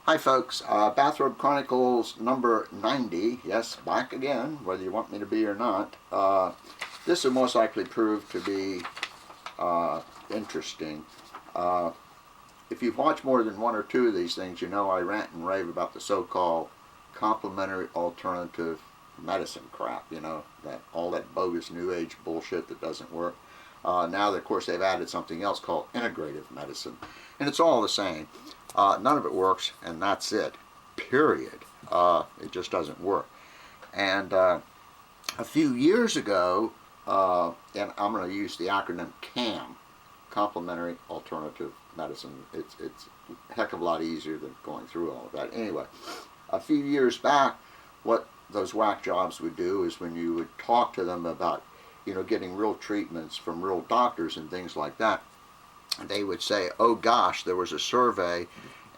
Hi folks, Bathrobe Chronicles number 90, yes, back again, whether you want me to be or not. This will most likely prove to be interesting. If you've watched more than one or two of these things, you know I rant and rave about the so-called complementary alternative medicine crap, you know, all that bogus new age bullshit that doesn't work. Now, of course, they've added something else called integrative medicine, and it's all the same. None of it works, and that's it, period. It just doesn't work. And a few years ago, and I'm going to use the acronym CAM, Complementary Alternative Medicine. It's a heck of a lot easier than going through all of that. Anyway, a few years back, what those whack jobs would do is when you would talk to them about, you know, getting real treatments from real doctors and things like that, they would say, oh gosh, there was a survey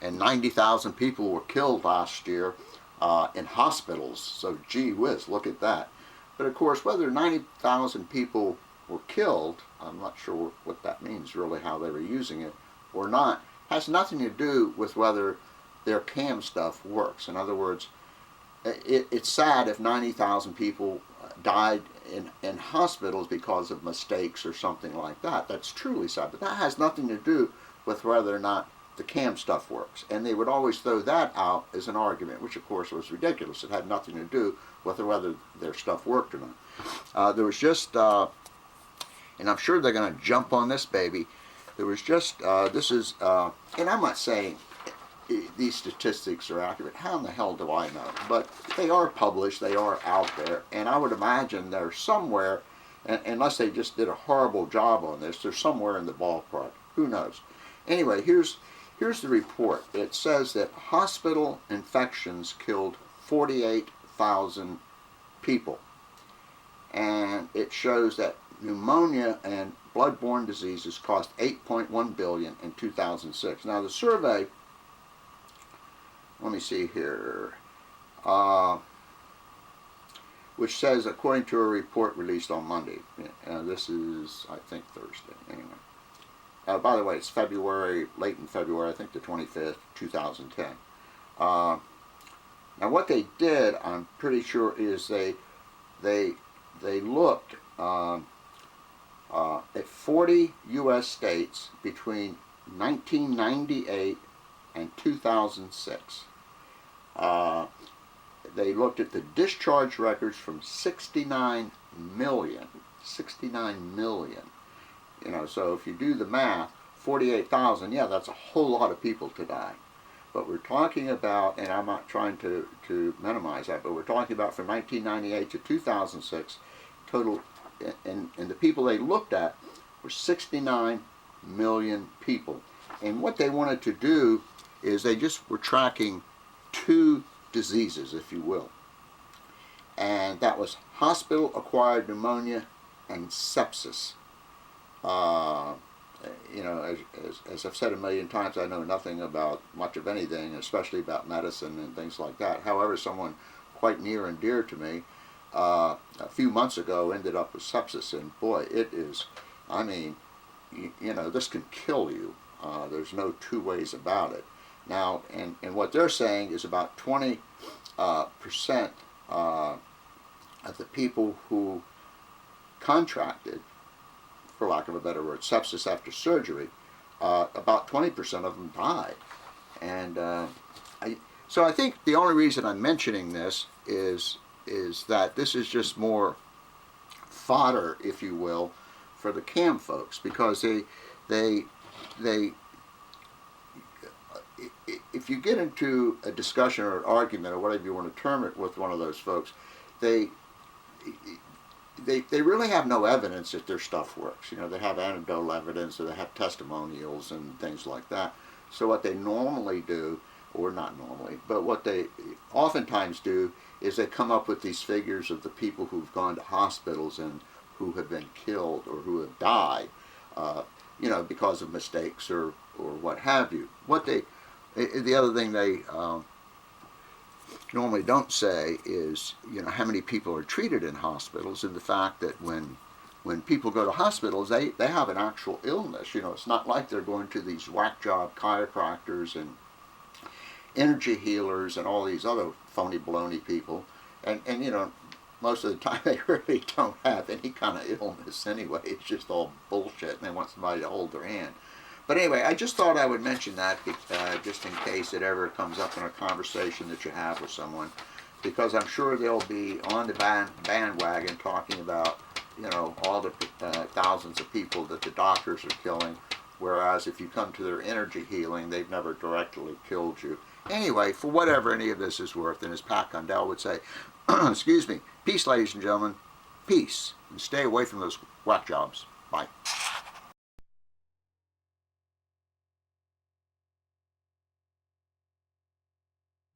and 90,000 people were killed last year in hospitals. So gee whiz, look at that. But of course, whether 90,000 people were killed, I'm not sure what that means really, how they were using it or not, has nothing to do with whether their CAM stuff works. In other words, it's sad if 90,000 people died in hospitals because of mistakes or something like that. That's truly sad, but that has nothing to do with whether or not the CAM stuff works. And they would always throw that out as an argument, which of course was ridiculous. It had nothing to do with whether their stuff worked or not. There was just, and I'm sure they're going to jump on this baby, there was just, and I'm not saying these statistics are accurate. How in the hell do I know? But they are published, they are out there, and I would imagine they're somewhere, unless they just did a horrible job on this, they're somewhere in the ballpark. Who knows? Anyway, here's the report. It says that hospital infections killed 48,000 people, and it shows that pneumonia and blood-borne diseases cost $8.1 billion in 2006. Now the survey, let me see here, which says, according to a report released on Monday, this is, I think, Thursday, anyway. By the way, it's February, late in February, I think the 25th, 2010. Now what they did, I'm pretty sure, is they looked at 40 U.S. states between 1998 and 2006. They looked at the discharge records from 69 million. You know, so if you do the math, 48,000, yeah, that's a whole lot of people to die. But we're talking about, and I'm not trying to minimize that, but we're talking about from 1998 to 2006, total, and the people they looked at were 69 million people. And what they wanted to do is they just were tracking two diseases, if you will. And that was hospital-acquired pneumonia and sepsis. You know, as I've said a million times, I know nothing about much of anything, especially about medicine and things like that. However, someone quite near and dear to me a few months ago ended up with sepsis, and boy, it is, I mean, you know, this can kill you. There's no two ways about it. Now, and what they're saying is about 20% of the people who contracted, for lack of a better word, sepsis after surgery, about 20% of them died. And so I think the only reason I'm mentioning this is that this is just more fodder, if you will, for the CAM folks, because they if you get into a discussion or an argument or whatever you want to term it with one of those folks, they really have no evidence that their stuff works. You know, they have anecdotal evidence or they have testimonials and things like that. So what they normally do, or not normally, but what they oftentimes do is they come up with these figures of the people who've gone to hospitals and who have been killed or who have died, you know, because of mistakes or what have you. The other thing they normally don't say is, you know, how many people are treated in hospitals, and the fact that when people go to hospitals, they have an actual illness. You know, it's not like they're going to these whack job chiropractors and energy healers and all these other phony baloney people, and you know, most of the time they really don't have any kind of illness anyway. It's just all bullshit, and they want somebody to hold their hand. But anyway, I just thought I would mention that just in case it ever comes up in a conversation that you have with someone, because I'm sure they'll be on the bandwagon talking about, you know, all the thousands of people that the doctors are killing, whereas if you come to their energy healing, they've never directly killed you. Anyway, for whatever any of this is worth, and as Pat Condell would say, excuse me, peace, ladies and gentlemen, peace, and stay away from those whack jobs. Bye.